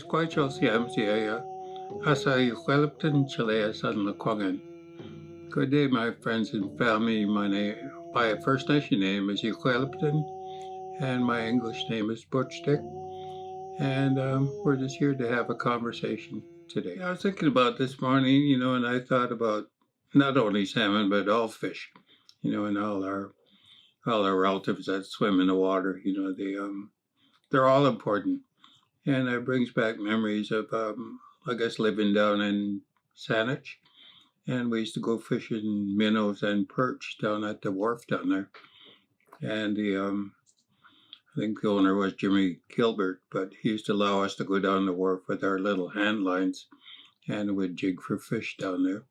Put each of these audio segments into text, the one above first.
Siamsiaya, Asa Eucalyptan Chilea San Laquangan. Good day, my friends and family. My First Nation name is Eucalyptan, and my English name is Butch Dick. And we're just here to have a conversation today. I was thinking about this morning, and I thought about not only salmon, but all fish, and all our relatives that swim in the water. They're all important. And that brings back memories of, I guess, living down in Saanich. And we used to go fishing minnows and perch down at the wharf down there. And I think the owner was Jimmy Gilbert, but he used to allow us to go down the wharf with our little hand lines and we'd jig for fish down there.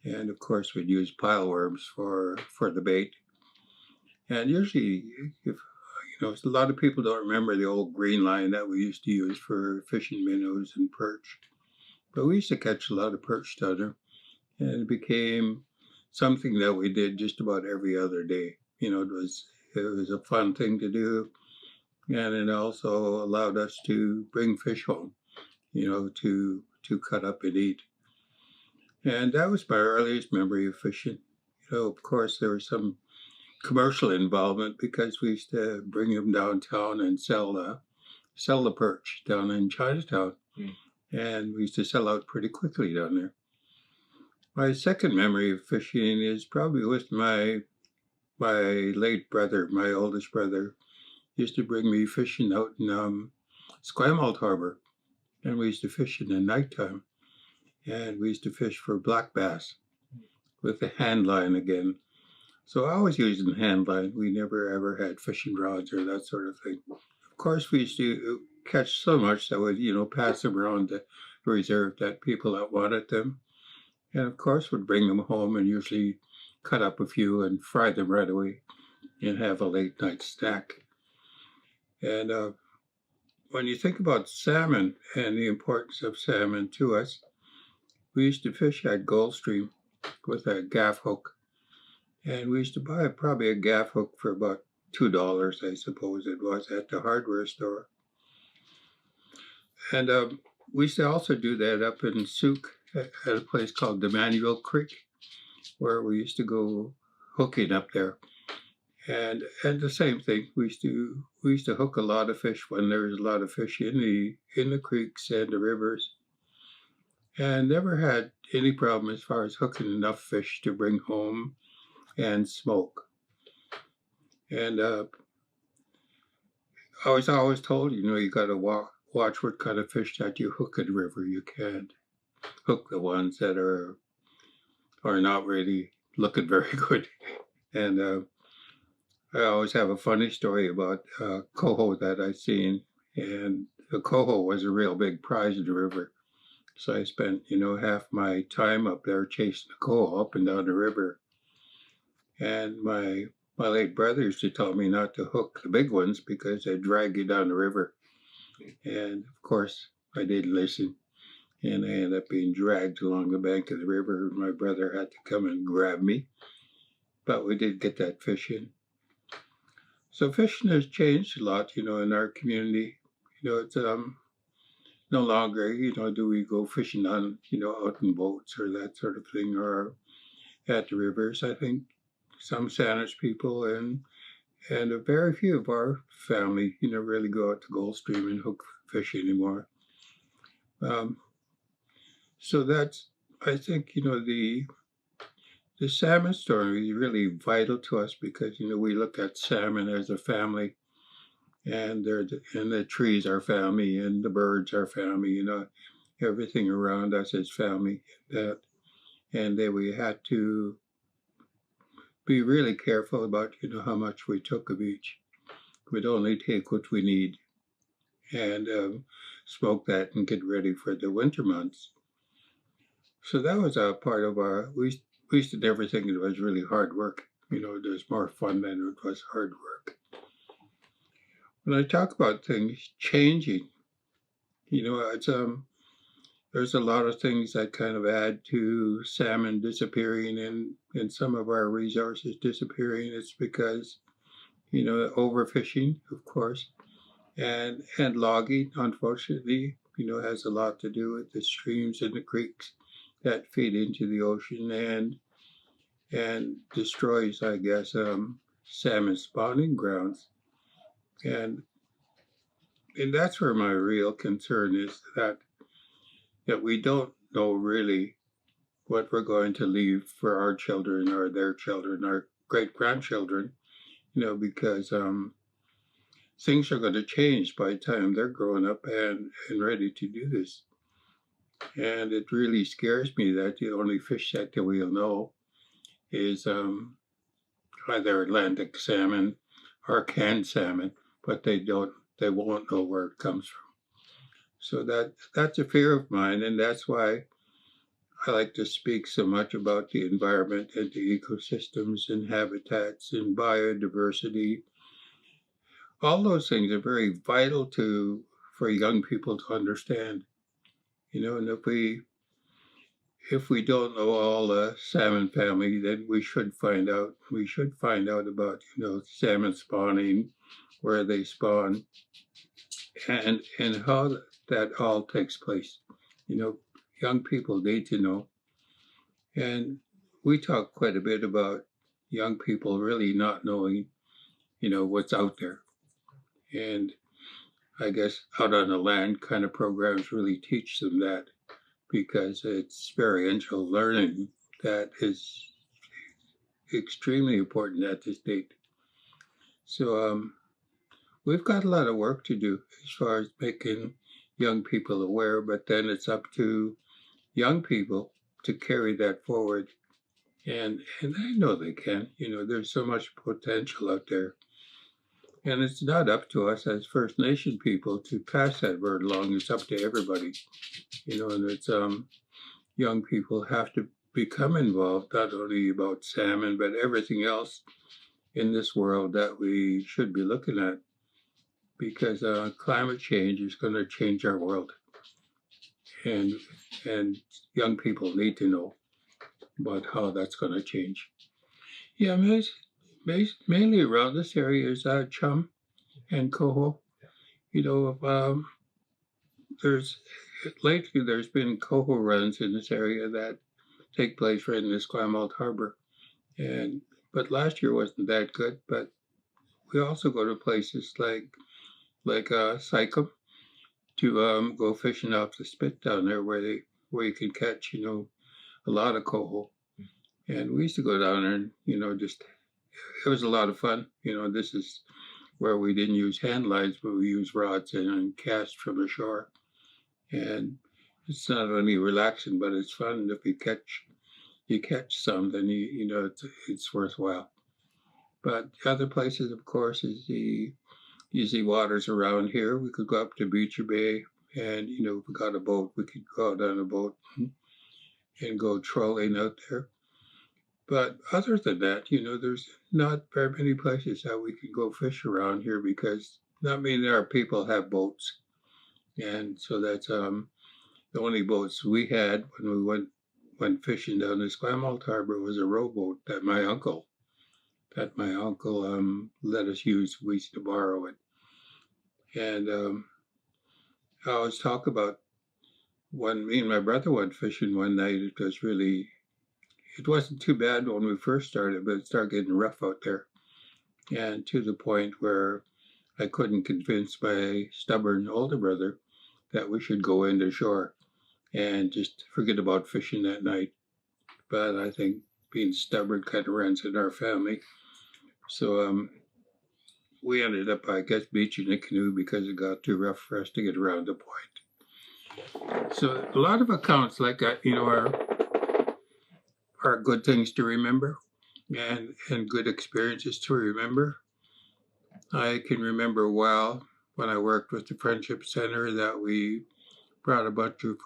And of course, we'd use pile worms for the bait. And usually, a lot of people don't remember the old green line that we used to use for fishing minnows and perch. But we used to catch a lot of perch down there. And it became something that we did just about every other day. It was a fun thing to do. And it also allowed us to bring fish home, to cut up and eat. And that was my earliest memory of fishing. Of course, there was some commercial involvement because we used to bring them downtown and sell the perch down in Chinatown. And we used to sell out pretty quickly down there. My second memory of fishing is probably with my late brother, my oldest brother. He used to bring me fishing out in Esquimalt Harbor. And we used to fish in the nighttime. And we used to fish for black bass with a hand line again. So I was using hand line. We never ever had fishing rods or that sort of thing. Of course, we used to catch so much that we'd, pass them around the reserve that people that wanted them. And of course, would bring them home and usually cut up a few and fry them right away and have a late night snack. And when you think about salmon and the importance of salmon to us, we used to fish at Gulfstream with a gaff hook. And we used to buy probably a gaff hook for about $2, I suppose it was, at the hardware store. And we used to also do that up in Souk at a place called the Manuel Creek, where we used to go hooking up there. And the same thing, we used to hook a lot of fish when there was a lot of fish in the creeks and the rivers. And never had any problem as far as hooking enough fish to bring home and smoke. And I was always told, you got to watch what kind of fish that you hook in the river. You can't hook the ones that are not really looking very good. And I always have a funny story about coho that I seen. And the coho was a real big prize in the river. So I spent, half my time up there chasing the coho up and down the river. And my late brother used to tell me not to hook the big ones because they drag you down the river. And of course, I didn't listen. And I ended up being dragged along the bank of the river. My brother had to come and grab me. But we did get that fish in. So fishing has changed a lot, in our community. It's no longer, do we go fishing on, out in boats or that sort of thing, or at the rivers. I think some Saanich people and a very few of our family, really go out to Gulfstream and hook fish anymore. So that's, I think, the salmon story is really vital to us because, we look at salmon as a family, and the trees are family, and the birds are family, everything around us is family. And then we had to be really careful about, how much we took of each. We'd only take what we need and smoke that and get ready for the winter months. So that was a part of we used to never think it was really hard work. It was more fun than it was hard work. When I talk about things changing, it's there's a lot of things that kind of add to salmon disappearing and some of our resources disappearing. It's because, overfishing, of course, and logging, unfortunately, has a lot to do with the streams and the creeks that feed into the ocean and destroys, I guess, salmon spawning grounds. And that's where my real concern is, that we don't know really what we're going to leave for our children or their children, our great grandchildren, because things are going to change by the time they're growing up and ready to do this. And it really scares me that the only fish that we'll know is either Atlantic salmon or canned salmon, but they won't know where it comes from. So that's a fear of mine, and that's why I like to speak so much about the environment and the ecosystems and habitats and biodiversity. All those things are very vital for young people to understand. And if we don't know all the salmon family, then we should find out. We should find out about salmon spawning, where they spawn, and how that all takes place. Young people need to know. And we talk quite a bit about young people really not knowing, what's out there. And I guess out on the land kind of programs really teach them that, because it's experiential learning that is extremely important at this date. So we've got a lot of work to do as far as making young people aware, but then it's up to young people to carry that forward. And I know they can. There's so much potential out there. And it's not up to us as First Nation people to pass that word along. It's up to everybody. And it's young people have to become involved, not only about salmon, but everything else in this world that we should be looking at, because climate change is going to change our world. And young people need to know about how that's going to change. Yeah, mainly around this area is Chum and Coho. There's been coho runs in this area that take place right in this Esquimalt Harbor, but last year wasn't that good. But we also go to places like Sycam to go fishing off the spit down there, where you can catch a lot of coho. And we used to go down there and it was a lot of fun. This is where we didn't use hand lines, but we used rods and cast from the shore. And it's not only relaxing, but it's fun. If you catch some, then it's worthwhile. But other places, of course, is the easy waters around here. We could go up to Beecher Bay, and if we got a boat, we could go out on a boat and go trolling out there. But other than that, there's not very many places that we can go fish around here, because not many of our people have boats. And so that's the only boats we had when we went fishing down the Esquimalt Harbor was a rowboat that my uncle let us use. We used to borrow it. And I always talk about when me and my brother went fishing one night. It wasn't too bad when we first started, but it started getting rough out there, and to the point where I couldn't convince my stubborn older brother that we should go into shore and just forget about fishing that night. But I think being stubborn kind of runs in our family. So we ended up, I guess, beaching the canoe because it got too rough for us to get around the point. So a lot of accounts like that, are good things to remember and good experiences to remember. I can remember well when I worked with the Friendship Center that we brought a bunch of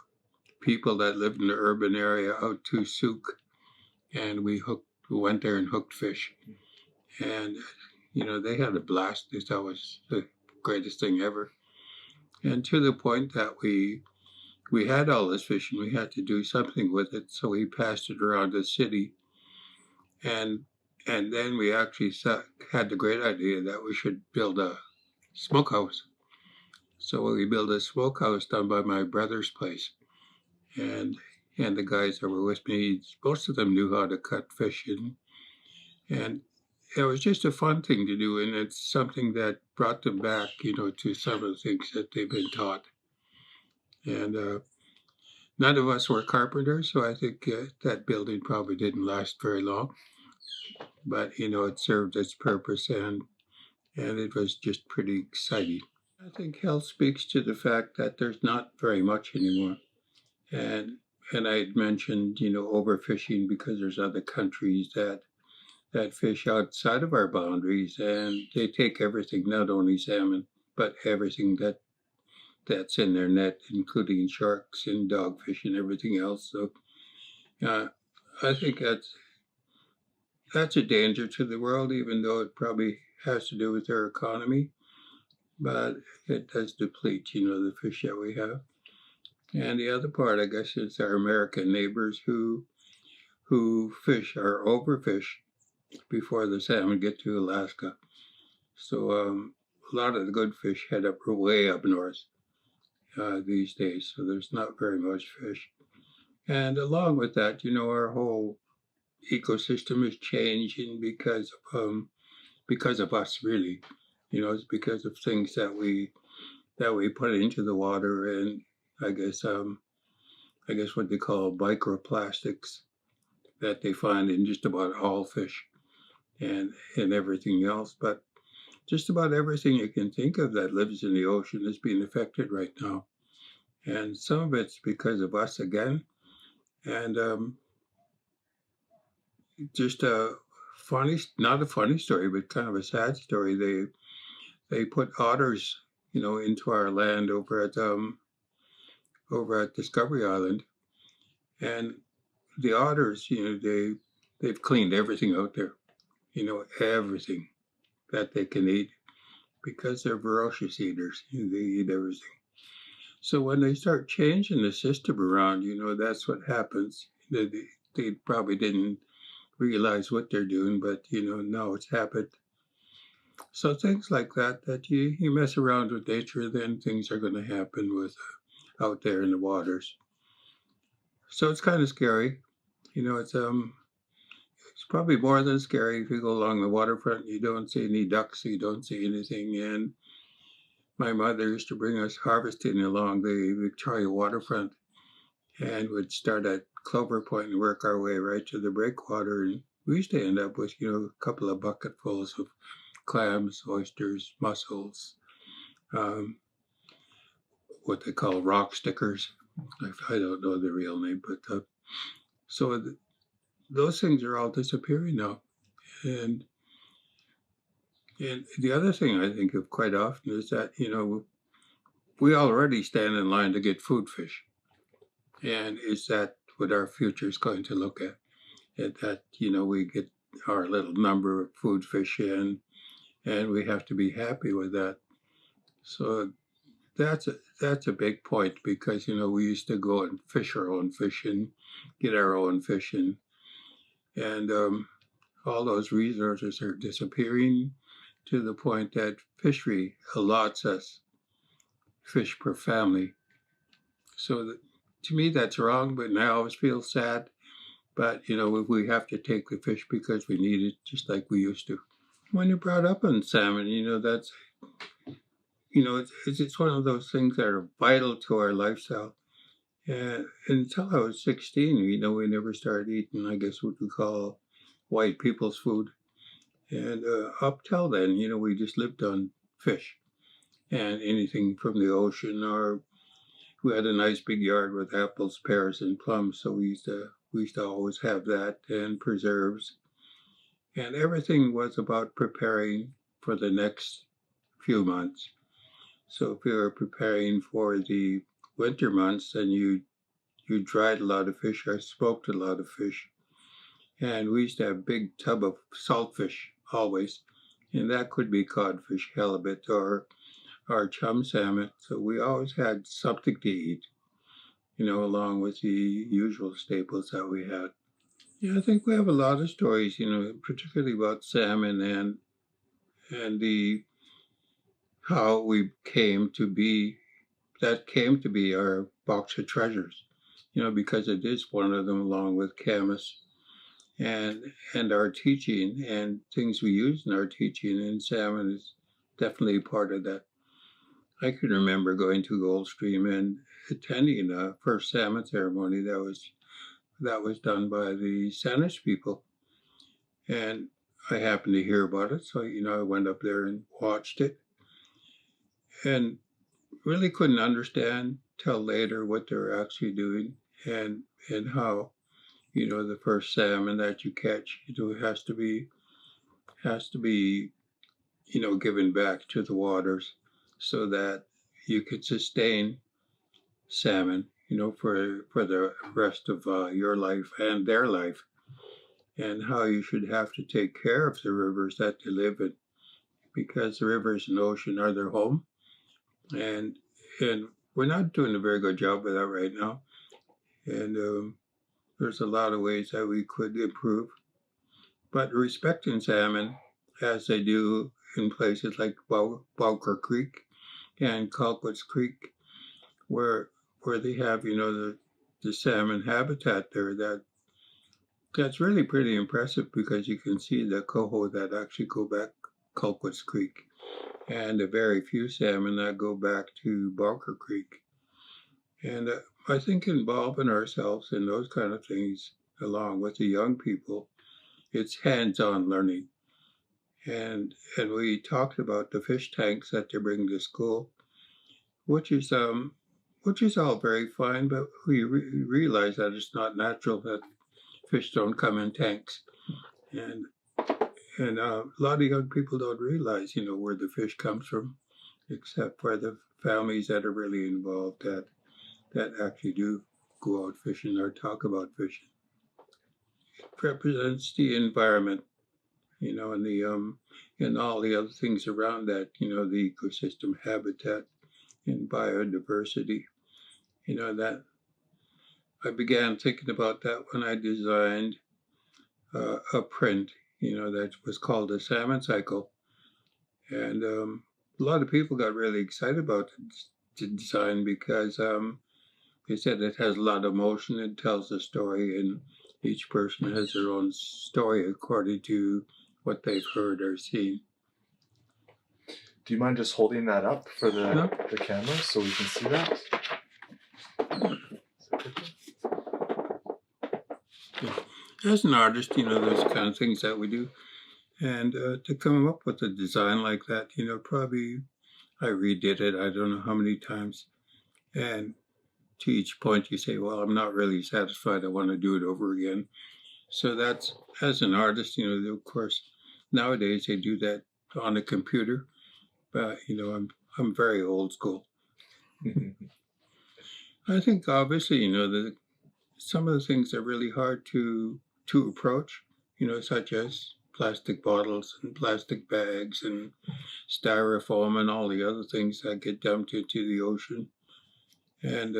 people that lived in the urban area out to Souk, and we went there and hooked fish. And, they had a blast. They thought it was the greatest thing ever. And to the point that we had all this fish and we had to do something with it, so we passed it around the city. And then we actually had the great idea that we should build a smokehouse. So we built a smokehouse down by my brother's place, and the guys that were with me, most of them knew how to cut fish, and it was just a fun thing to do, and it's something that brought them back, to some of the things that they've been taught. And none of us were carpenters, so I think that building probably didn't last very long. But it served its purpose, and it was just pretty exciting. I think health speaks to the fact that there's not very much anymore. And I had mentioned, overfishing because there's other countries that fish outside of our boundaries, and they take everything, not only salmon, but everything that's in their net, including sharks and dogfish and everything else. So I think that's a danger to the world, even though it probably has to do with their economy. But it does deplete, the fish that we have. And the other part, I guess, is our American neighbors who fish or overfish before the salmon get to Alaska. So a lot of the good fish head up way up north these days. So there's not very much fish. And along with that, our whole ecosystem is changing because of us, really. It's because of things that we put into the water, and I guess what they call microplastics that they find in just about all fish and everything else. But just about everything you can think of that lives in the ocean is being affected right now. And some of it's because of us again. And just a not a funny story, but kind of a sad story. They put otters, into our land over at Discovery Island, and the otters, they've cleaned everything out there, everything that they can eat, because they're ferocious eaters. They eat everything. So when they start changing the system around, that's what happens. They probably didn't realize what they're doing, but now it's happened. So things like that you mess around with nature, then things are going to happen with out there in the waters. So it's kind of scary. It's probably more than scary if you go along the waterfront. You don't see any ducks, you don't see anything. And my mother used to bring us harvesting along the Victoria waterfront, and would start at Clover Point and work our way right to the breakwater. And we used to end up with, a couple of bucketfuls of clams, oysters, mussels, what they call rock stickers. I don't know the real name, but those things are all disappearing now. And the other thing I think of quite often is that, we already stand in line to get food fish. And is that what our future is going to look at? That, we get our little number of food fish in, and we have to be happy with that. So that's a big point, because, we used to go and fish our own fish and get our own fish, and all those resources are disappearing to the point that fishery allots us fish per family. So to me, that's wrong, but I always feel sad. But, we have to take the fish because we need it, just like we used to. When you brought up on salmon, that's, it's one of those things that are vital to our lifestyle. And until I was 16, we never started eating, I guess, what we call white people's food. And up till then, we just lived on fish and anything from the ocean, or we had a nice big yard with apples, pears, and plums. So we used to always have that, and preserves. And everything was about preparing for the next few months. So if you were preparing for the winter months, then you dried a lot of fish or smoked a lot of fish. And we used to have a big tub of saltfish always. And that could be codfish, halibut, or chum salmon. So we always had something to eat, along with the usual staples that we had. Yeah, I think we have a lot of stories, particularly about salmon and the how we came to be, that came to be our box of treasures, because it is one of them along with Camus and our teaching and things we use in our teaching, and salmon is definitely part of that. I can remember going to Goldstream and attending a first salmon ceremony that was done by the Sanish people, and I happened to hear about it, so I went up there and watched it, and really couldn't understand till later what they're actually doing and how the first salmon that you catch has to be given back to the waters so that you could sustain salmon for the rest of your life and their life, and how you should have to take care of the rivers that they live in, because the rivers and ocean are their home, and and we're not doing a very good job of that right now, and there's a lot of ways that we could improve, but respecting salmon as they do in places like Walker Creek and Colquitt's Creek, where they have the salmon habitat there, that's really pretty impressive, because you can see the coho that actually go back Colquitt's Creek and the very few salmon that go back to Walker Creek. And I think involving ourselves in those kind of things along with the young people, it's hands-on learning. And we talked about the fish tanks that they bring to school, which is all very fine, but we realize that it's not natural that fish don't come in tanks, and a lot of young people don't realize where the fish comes from, except for the families that are really involved that actually do go out fishing or talk about fishing. It represents the environment, and the and all the other things around that, the ecosystem habitat and biodiversity. That I began thinking about that when I designed a print, that was called the Salmon Cycle, and a lot of people got really excited about the design, because they said it has a lot of emotion, it tells a story, and each person has their own story according to what they've heard or seen. Do you mind just holding that up for Yeah. the camera so we can see that? As an artist, those kind of things that we do. And to come up with a design like that, probably I redid it, I don't know how many times. And to each point you say, well, I'm not really satisfied, I want to do it over again. So that's, as an artist, of course, nowadays they do that on a computer, but, I'm very old school. I think obviously, that some of the things are really hard to approach, such as plastic bottles and plastic bags and styrofoam and all the other things that get dumped into the ocean. And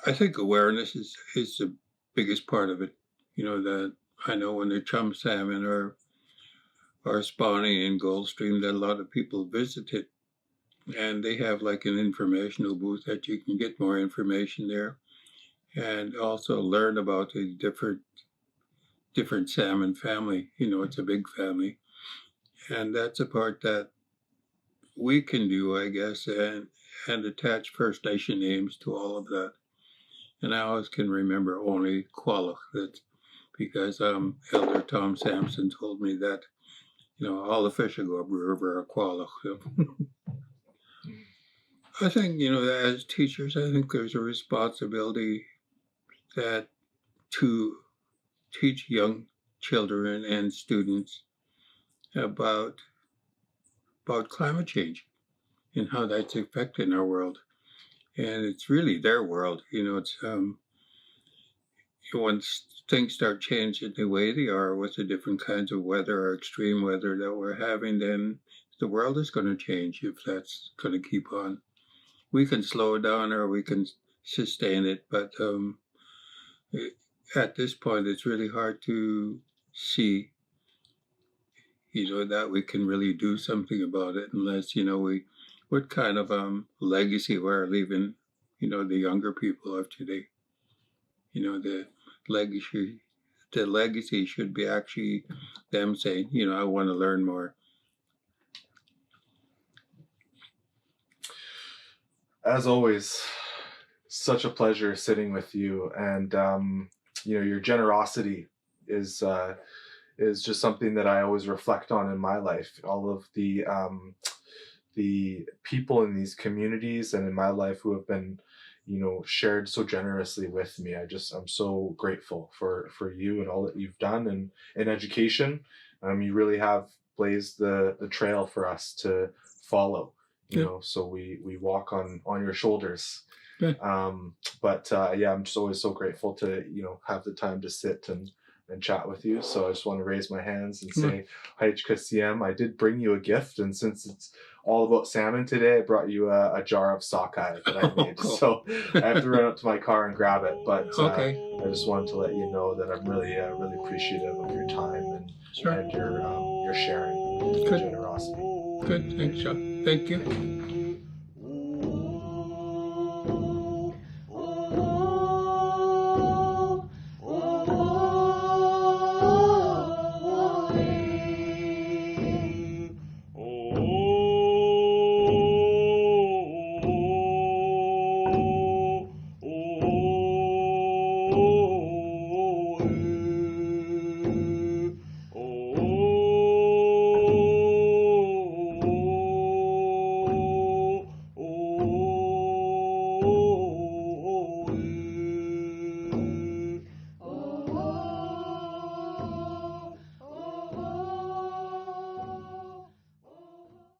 I think awareness is the biggest part of it. That I know when the chum salmon are spawning in Goldstream, that a lot of people visit it, and they have like an informational booth that you can get more information there, and also learn about the different salmon family. It's a big family, and that's a part that we can do, I guess, and attach First Nation names to all of that. And I always can remember only Qualach, that because Elder Tom Sampson told me that all the fish that go up the river are Qualach. So. I think as teachers, I think there's a responsibility that to teach young children and students about climate change and how that's affecting our world. And it's really their world. It's when things start changing the way they are with the different kinds of weather or extreme weather that we're having, then the world is going to change if that's going to keep on. We can slow it down or we can sustain it, but at this point, it's really hard to see that we can really do something about it unless, what kind of legacy we're leaving, the younger people of today. The legacy, the legacy should be actually them saying, I want to learn more. As always, such a pleasure sitting with you, and your generosity is just something that I always reflect on in my life. All of the people in these communities and in my life who have been, shared so generously with me. I'm so grateful for you and all that you've done in education. You really have blazed the trail for us to follow. So we walk on your shoulders. Yeah. I'm just always so grateful to have the time to sit and chat with you. So I just want to raise my hands and say Haich I did bring you a gift, and since it's all about salmon today, I brought you a jar of sockeye that I made. Cool. So I have to run up to my car and grab it, but Okay. I just wanted to let you know that I'm really really appreciative of your time and Sure. and your sharing and your generosity. Good. Thanks, Chuck. Thank you.